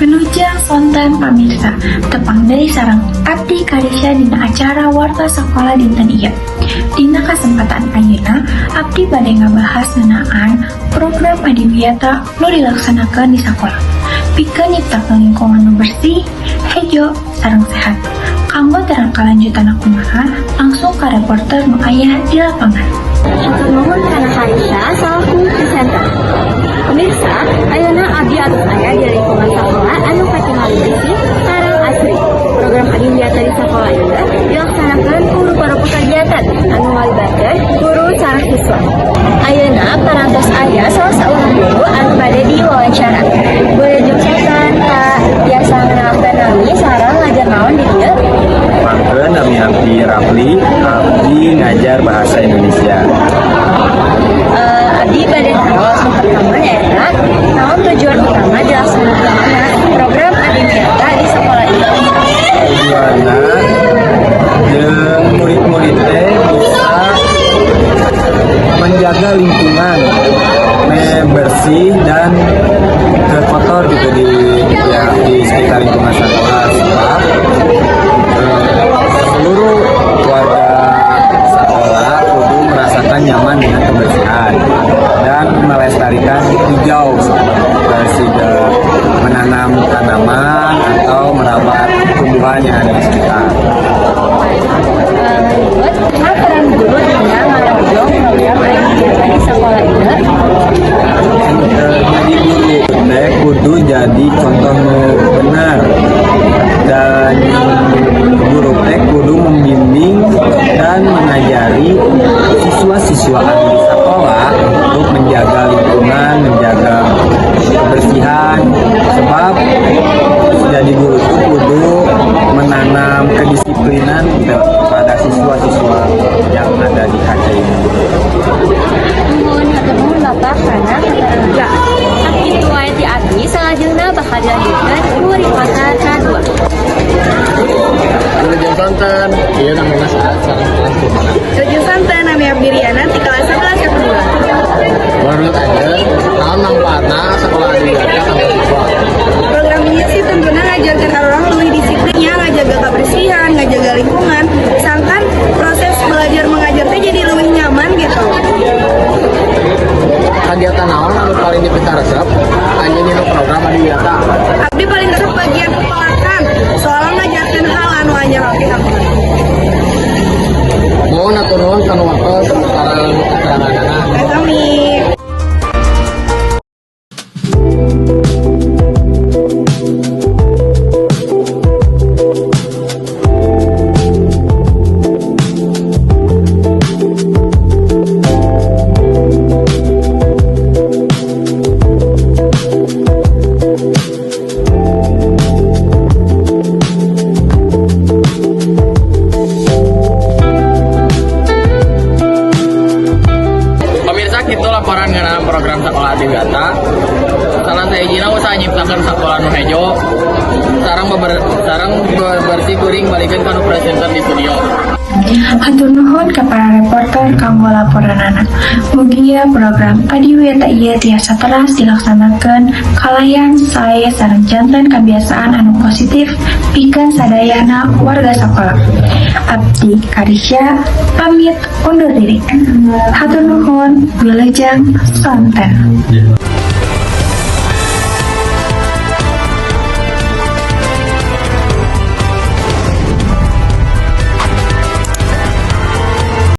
Wilujeng sonten pamirsa, tepang dari sarang abdi Karisya dina acara warta sekolah dinten ieu. Dina kesempatan ayeuna, abdi bade ngabahas ngeunaan program adiwiyata nu dilaksanakeun di sakola. Pikeun nyiptakeun lingkungan nu bersih, hejo, sareng sehat. Kanggo terang kalanjutan kumaha, langsung ka reporter nu aya di lapangan. Hatur nuhun kana Karisya salaku presenter. Pemirsa, ayeuna abdi atus aya di lingkungan sakola anu katingali bersih sareng asri. Program adiwiyata di sakola ieu dilaksanakeun ku rupa-rupa kegiatan anu ngalibatkeun guru sareng siswa. Ayeuna parantos aya salah saurang guru anu bade diwawancara. Boleh jungkeun Kak, biasa ngenalkeun nami sareng ngajar naon di dieu? Mangkeun nami Abdi Rafli, abdi ngajar bahasa Indonesia. Abdi bade naon pertama nyaeta naon tujuan utama dilaksanakeunna program adiwiyata di sekolah ieu? Tujuanna jeung murid-murid teh bisa menjaga lingkungan bersih dan terkotor gitu di sekitar lingkungan sekolah, sebab seluruh warga sekolah kudu merasakan nyaman dengan kebersihan dan melestarikan hijau, sehingga menanam tanaman atau merawat tumbuhan yang ada di sekitar. Peran guru dina ngarojong program adiwiyata di sekolah ieu? Jadi guru teh kudu jadi contoh nu benar, dan guru teh kudu membimbing dan mengajari siswa-siswa di sekolah untuk menjaga lingkungan, menjaga kebersihan, sebab jadi guru itu kudu menanam kedisiplinan pada siswa-siswa yang ada di KC ini. Nuhun hatur nuhun Bapak kana keterangan. Sakitu wae ti abdi salajengna bakal dilanjutkeun ku reporter kadua. Wilujeng sonten, ieu namina sareng kelas di mana? Wilujeng sonten, nami Abdi Riana di kelas 11 kedua. Menurut Anda, naon manfaatna sekolah adiwiyata kanggo siswa? Program ini sih tentunya ngajarkan orang lebih disiplinnya, ngajaga kebersihan, ngajaga lingkungan, sangkan proses belajar mengajar teh jadi lebih nyaman gitu. Kegiatan naon anu paling dipitaresep anjeun dina program adiwiyata? Abdi paling resep bagian kepelakan, soalnya ngajarkan hal anu anyar oke aku. Mohon atur nuhun kanu waktu sareng keteranganna. Kami. Itu laporan ngeunaan program sekolah adiwiyata. Salah sahijina usaha nyiptakeun sakola nu hejo sareng bersih kuring balikeun ka nu presenter di studio. Hatur nuhun ka para reporter kanggo laporanana. Mugia program adiwiyata ieu tiasa teras dilaksanakeun kalayan sae sareng janten kebiasaan anu positif pikeun sadayana warga sekolah. Abdi Karisya pamit undur diri. Hatur nuhun, wilujeng sonten.